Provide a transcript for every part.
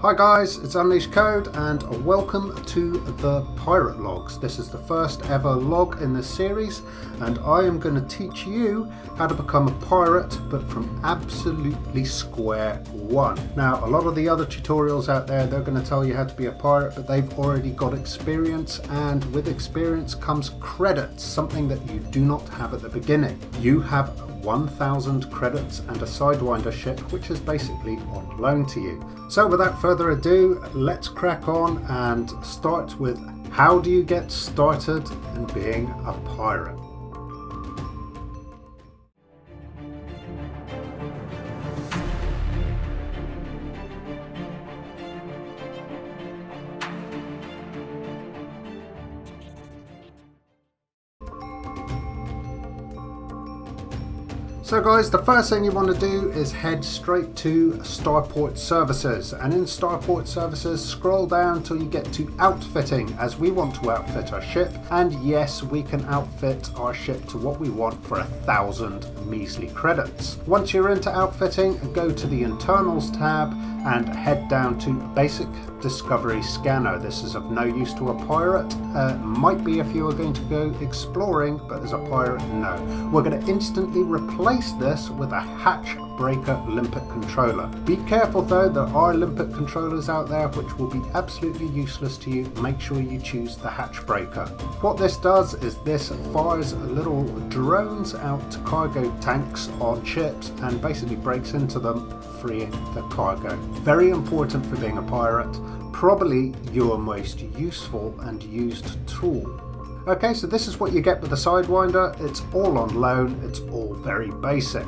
Hi guys, it's Unleashed Code and welcome to the Pirate Logs. This is the first ever log in this series and I am going to teach you how to become a pirate, but from absolutely square one. Now, a lot of the other tutorials out there, they're going to tell you how to be a pirate, but they've already got experience, and with experience comes credits, something that you do not have at the beginning. You have 1,000 credits and a Sidewinder ship, which is basically on loan to you. So without further ado, let's crack on and start with how do you get started in being a pirate. So guys, the first thing you want to do is head straight to Starport Services, and in Starport Services scroll down till you get to outfitting, as we want to outfit our ship, and yes, we can outfit our ship to what we want for 1,000 measly credits. Once you're into outfitting, go to the internals tab and head down to Basic Discovery Scanner. This is of no use to a pirate. Might be if you are going to go exploring, but as a pirate, no. We're going to instantly replace this with a hatch breaker limpet controller. Be careful though, there are limpet controllers out there which will be absolutely useless to you. Make sure you choose the hatch breaker. What this does is this fires little drones out to cargo tanks on ships and basically breaks into them, freeing the cargo. Very important for being a pirate, probably your most useful and used tool. Okay, so this is what you get with the Sidewinder. It's all on loan, it's all very basic.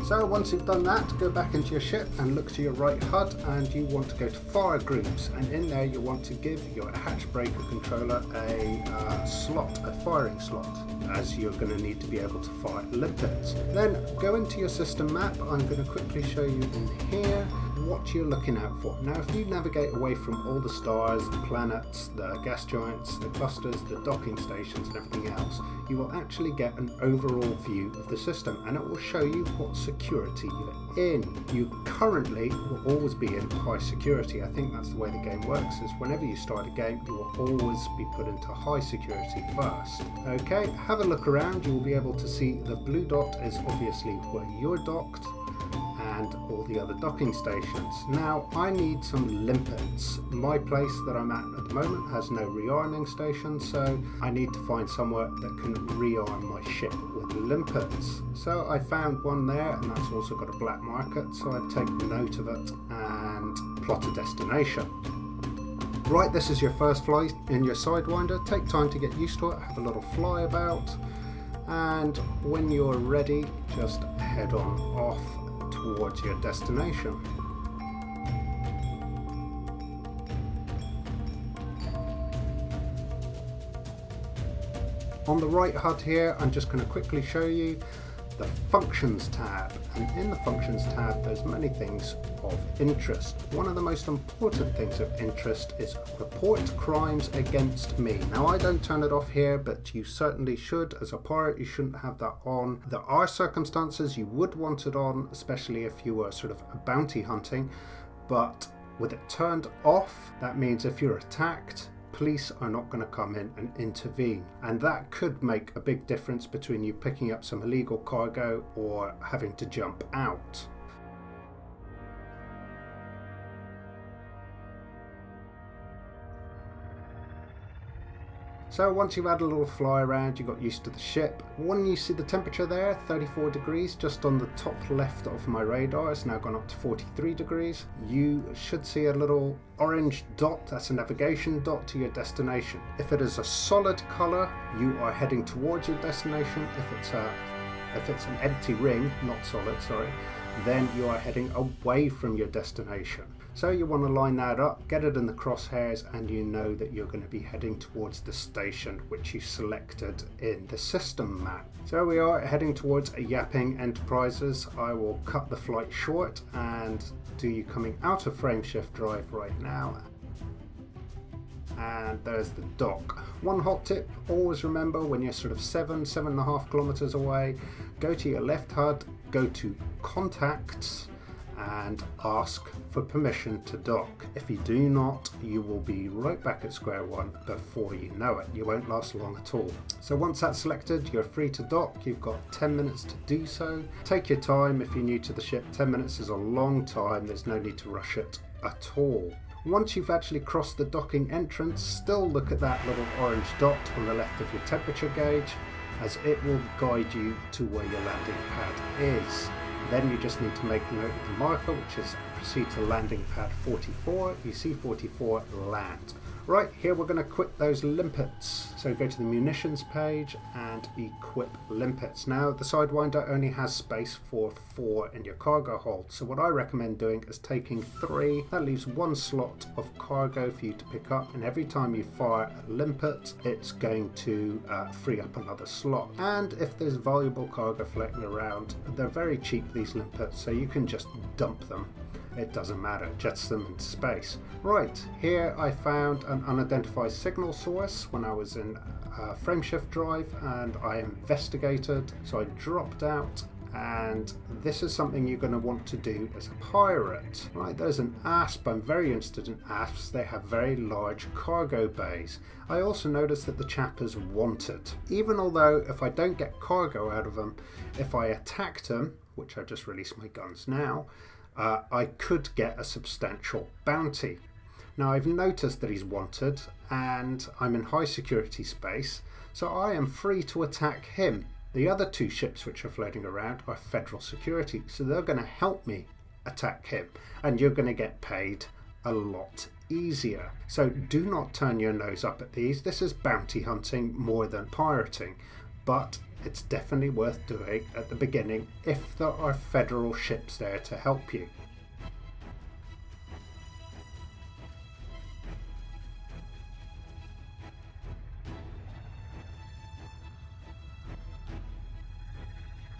So once you've done that, go back into your ship and look to your right HUD, and you want to go to fire groups, and in there you want to give your hatch breaker controller a slot, a firing slot, as you're going to need to be able to fire limpets. Then go into your system map. I'm going to quickly show you in here what you're looking out for. Now if you navigate away from all the stars, the planets, the gas giants, the clusters, the docking stations and everything else, you will actually get an overall view of the system, and it will show you what security you're in. You currently will always be in high security. I think that's the way the game works, is whenever you start a game you will always be put into high security first. Okay, have a look around. You will be able to see the blue dot is obviously where you're docked, and all the other docking stations. Now I need some limpets. My place that I'm at the moment has no rearming station, so I need to find somewhere that can rearm my ship with limpets. So I found one there, and that's also got a black market, so I take note of it and plot a destination. Right, this is your first flight in your Sidewinder. Take time to get used to it, have a little fly about, and when you're ready, just head on off towards your destination. On the right HUD here, I'm just going to quickly show you the Functions tab, and in the Functions tab there's many things of interest. One of the most important things of interest is report crimes against me. Now I don't turn it off here, but you certainly should. As a pirate you shouldn't have that on. There are circumstances you would want it on, especially if you were sort of bounty hunting, but with it turned off, that means if you're attacked, police are not going to come in and intervene, and that could make a big difference between you picking up some illegal cargo or having to jump out. So once you've had a little fly around, you got used to the ship. When you see the temperature there, 34 degrees, just on the top left of my radar, it's now gone up to 43 degrees. You should see a little orange dot, that's a navigation dot to your destination. If it is a solid colour, you are heading towards your destination. If it's an empty ring, not solid, sorry, then you are heading away from your destination. So you want to line that up, get it in the crosshairs, and you know that you're going to be heading towards the station which you selected in the system map. So we are heading towards Yapping Enterprises. I will cut the flight short and do you coming out of frame shift drive right now. and there's the dock. One hot tip, always remember when you're sort of 7.5 kilometers away, go to your left HUD, go to contacts and ask for permission to dock. If you do not, you will be right back at square one before you know it. You won't last long at all. So once that's selected, you're free to dock. You've got 10 minutes to do so. Take your time if you're new to the ship. 10 minutes is a long time. There's no need to rush it at all. Once you've actually crossed the docking entrance, still look at that little orange dot on the left of your temperature gauge, as it will guide you to where your landing pad is. Then you just need to make a note of the marker, which is proceed to landing pad 44. You see 44, land. Right, here we're going to equip those limpets. So go to the munitions page and equip limpets. Now the Sidewinder only has space for 4 in your cargo hold. So what I recommend doing is taking 3. That leaves 1 slot of cargo for you to pick up. And every time you fire a limpet, it's going to free up another slot. And if there's valuable cargo floating around, they're very cheap, these limpets, so you can just dump them. It doesn't matter, jets them into space. Right, here I found an unidentified signal source when I was in frameshift drive, and I investigated, so I dropped out, and this is something you're going to want to do as a pirate. Right, there's an asp. I'm very interested in asps. They have very large cargo bays. I also noticed that the chap is wanted. Even although if I don't get cargo out of them, if I attacked him, which I just released my guns now, I could get a substantial bounty. Now I've noticed that he's wanted and I'm in high security space, so I am free to attack him. The other 2 ships which are floating around are federal security, so they're going to help me attack him, and you're going to get paid a lot easier. So do not turn your nose up at these. This is bounty hunting more than pirating, but it's definitely worth doing at the beginning if there are federal ships there to help you.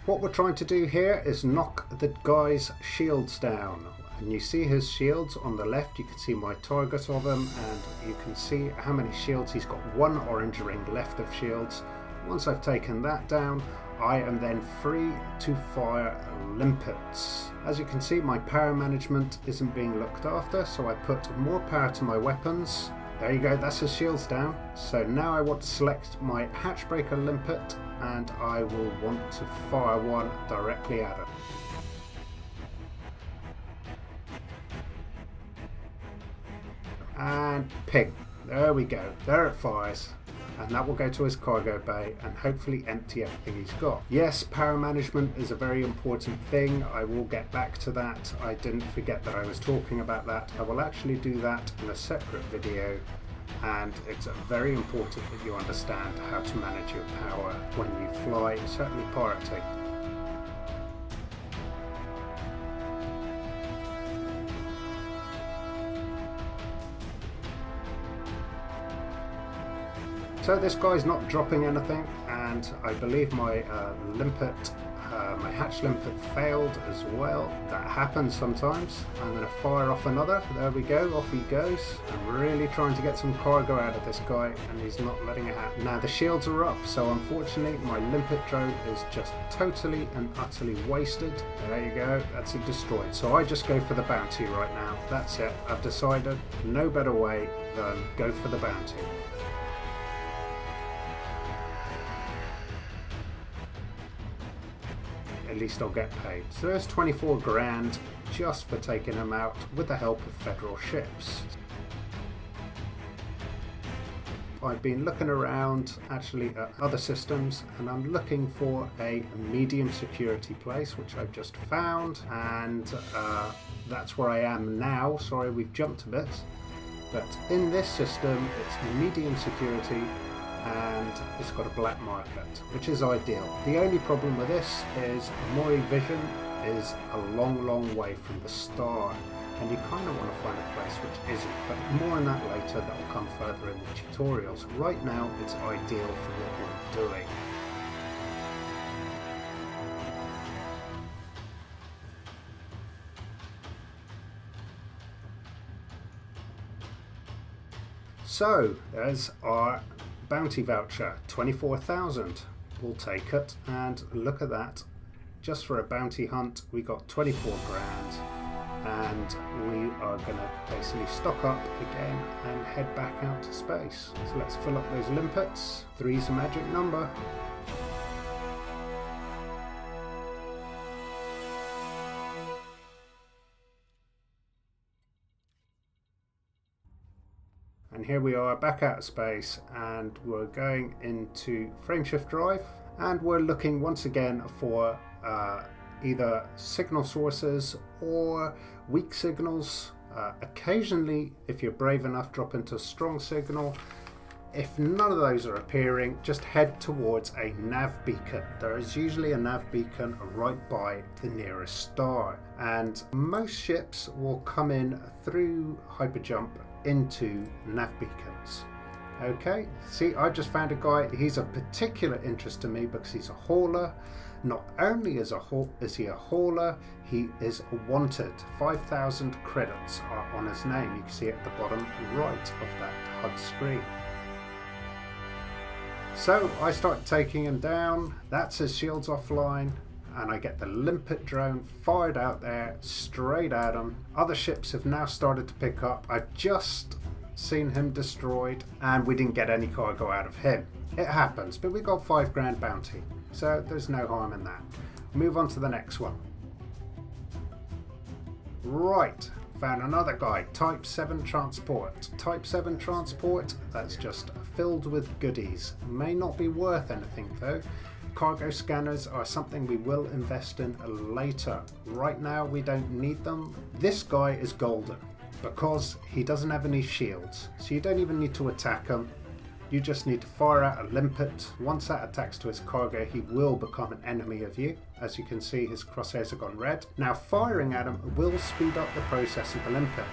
What we're trying to do here is knock the guy's shields down. And you see his shields on the left. You can see my target of him, and you can see how many shields. He's got 1 orange ring left of shields. Once I've taken that down, I am then free to fire limpets. As you can see, my power management isn't being looked after, so I put more power to my weapons. There you go, that's his shields down. So now I want to select my hatchbreaker limpet, and I will want to fire one directly at him. And ping. There we go. There it fires. And that will go to his cargo bay and hopefully empty everything he's got. Yes, power management is a very important thing. I will get back to that. I didn't forget that I was talking about that. I will actually do that in a separate video, and it's very important that you understand how to manage your power when you fly, certainly pirating. So this guy's not dropping anything, and I believe my my hatch limpet failed as well. That happens sometimes. I'm going to fire off another. There we go, off he goes. I'm really trying to get some cargo out of this guy, and he's not letting it happen. Now the shields are up, so unfortunately my limpet drone is just totally and utterly wasted. There you go, that's it, destroyed. So I just go for the bounty right now. That's it. I've decided no better way than go for the bounty. At least I'll get paid. So there's 24 grand just for taking him out with the help of federal ships. I've been looking around actually at other systems, and I'm looking for a medium security place, which I've just found, and that's where I am now. Sorry, we've jumped a bit, but in this system it's medium security and it's got a black market, which is ideal. The only problem with this is Mori Vision is a long way from the star, and you kind of want to find a place which isn't, but more on that later. That will come further in the tutorials. Right now it's ideal for what we're doing. So there's our bounty voucher, 24,000. We'll take it, and look at that. Just for a bounty hunt, we got 24 grand, and we are going to basically stock up again and head back out to space. So let's fill up those limpets. 3's a magic number. And here we are back out of space, and we're going into frameshift drive, and we're looking once again for either signal sources or weak signals. Occasionally, if you're brave enough, drop into a strong signal. If none of those are appearing, just head towards a nav beacon. There is usually a nav beacon right by the nearest star, and most ships will come in through hyperjump into nav beacons. Okay, see, I just found a guy. He's of particular interest to me because he's a hauler. Not only is he a hauler, he is wanted. 5,000 credits are on his name. You can see at the bottom right of that HUD screen. So I start taking him down. That's his shields offline, and I get the limpet drone fired out there straight at him. Other ships have now started to pick up. I've just seen him destroyed, and we didn't get any cargo out of him. It happens, but we got 5 grand bounty, so there's no harm in that. Move on to the next one. Right, found another guy. Type 7 transport. Type 7 transport, that's just filled with goodies. May not be worth anything though. Cargo scanners are something we will invest in later. Right now we don't need them. This guy is golden because he doesn't have any shields, so you don't even need to attack him. You just need to fire out a limpet. Once that attacks to his cargo, he will become an enemy of you. As you can see, his crosshairs have gone red. Now firing at him will speed up the process of the limpet.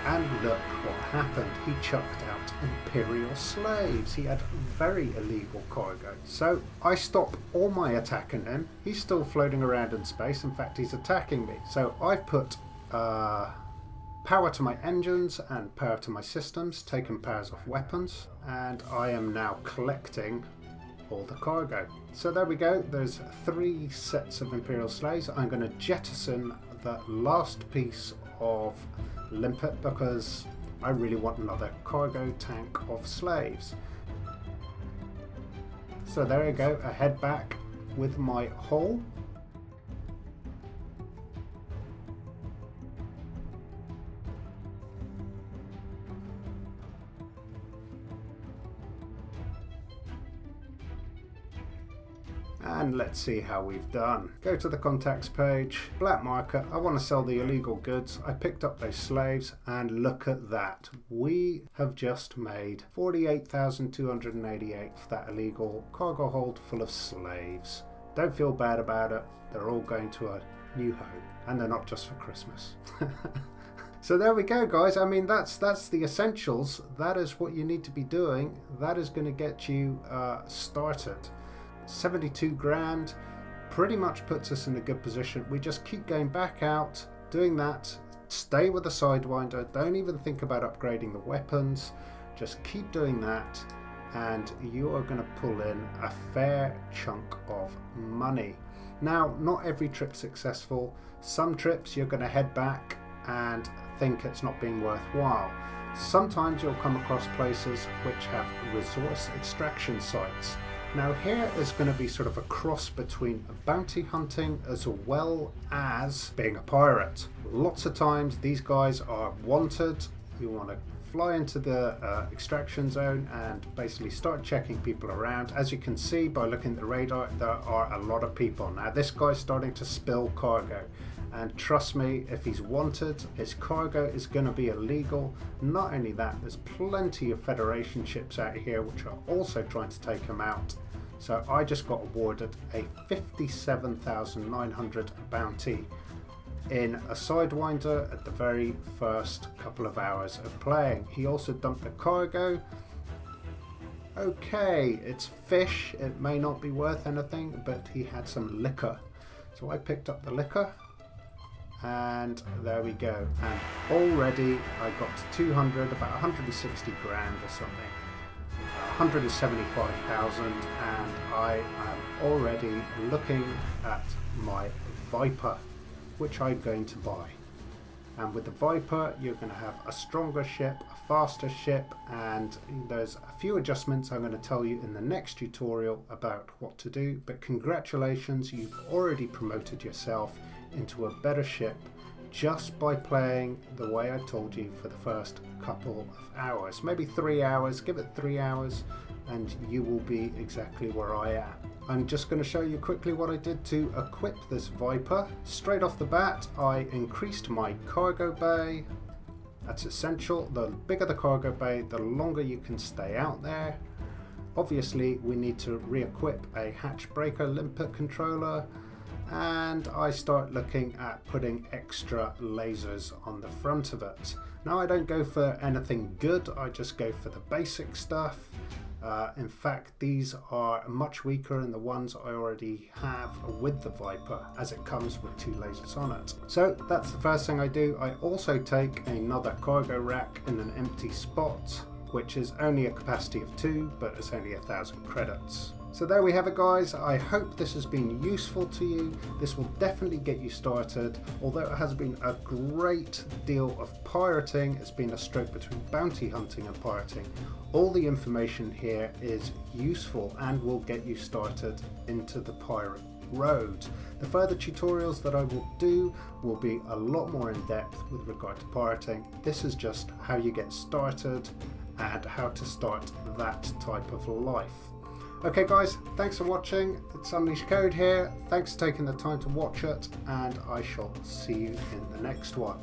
And look what happened. He chucked out Imperial slaves. He had very illegal cargo. So I stop all my attacking him. He's still floating around in space. In fact, he's attacking me. So I've put power to my engines and power to my systems, taken powers off weapons, and I am now collecting all the cargo. So there we go. There's 3 sets of Imperial slaves. I'm going to jettison the last piece of limpet because I really want another cargo tank of slaves. So there we go. I head back with my hull. And let's see how we've done. Go to the contacts page, black market. I want to sell the illegal goods. I picked up those slaves, and look at that. We have just made 48,288 for that illegal cargo hold full of slaves. Don't feel bad about it. They're all going to a new home, and they're not just for Christmas. So there we go, guys. I mean, that's the essentials. That is what you need to be doing. That is going to get you started. 72 grand pretty much puts us in a good position. We just keep going back out, doing that, stay with the Sidewinder, don't even think about upgrading the weapons, just keep doing that, and you are going to pull in a fair chunk of money. Now, not every trip's successful. Some trips you're going to head back and think it's not being worthwhile. Sometimes you'll come across places which have resource extraction sites. Now here is going to be sort of a cross between bounty hunting as well as being a pirate. Lots of times these guys are wanted. You want to fly into the extraction zone and basically start checking people around. As you can see by looking at the radar, there are a lot of people. Now this guy's starting to spill cargo. And trust me, if he's wanted, his cargo is going to be illegal. Not only that, there's plenty of Federation ships out here which are also trying to take him out. So I just got awarded a 57,900 bounty in a Sidewinder at the very first couple of hours of playing. He also dumped the cargo. Okay, it's fish. It may not be worth anything, but he had some liquor. So I picked up the liquor. and there we go. And already I got to 200, about 160 grand or something, 175,000, and I am already looking at my Viper, which I'm going to buy. And with the Viper, you're going to have a stronger ship, a faster ship, and there's a few adjustments I'm going to tell you in the next tutorial about what to do. But congratulations, you've already promoted yourself into a better ship just by playing the way I told you for the first couple of hours. Maybe 3 hours, give it 3 hours, and you will be exactly where I am. I'm just going to show you quickly what I did to equip this Viper. Straight off the bat, I increased my cargo bay. That's essential. The bigger the cargo bay, the longer you can stay out there. Obviously, we need to re-equip a hatch breaker limpet controller, and I start looking at putting extra lasers on the front of it. Now, I don't go for anything good, I just go for the basic stuff. In fact, these are much weaker than the ones I already have with the Viper, as it comes with 2 lasers on it. So that's the first thing I do. I also take another cargo rack in an empty spot, which is only a capacity of 2, but it's only 1,000 credits. So there we have it, guys. I hope this has been useful to you. This will definitely get you started. Although it has been a great deal of pirating, it's been a stroke between bounty hunting and pirating. All the information here is useful and will get you started into the pirate road. The further tutorials that I will do will be a lot more in depth with regard to pirating. This is just how you get started and how to start that type of life. Okay guys, thanks for watching. It's Unleashed Code here. Thanks for taking the time to watch it, and I shall see you in the next one.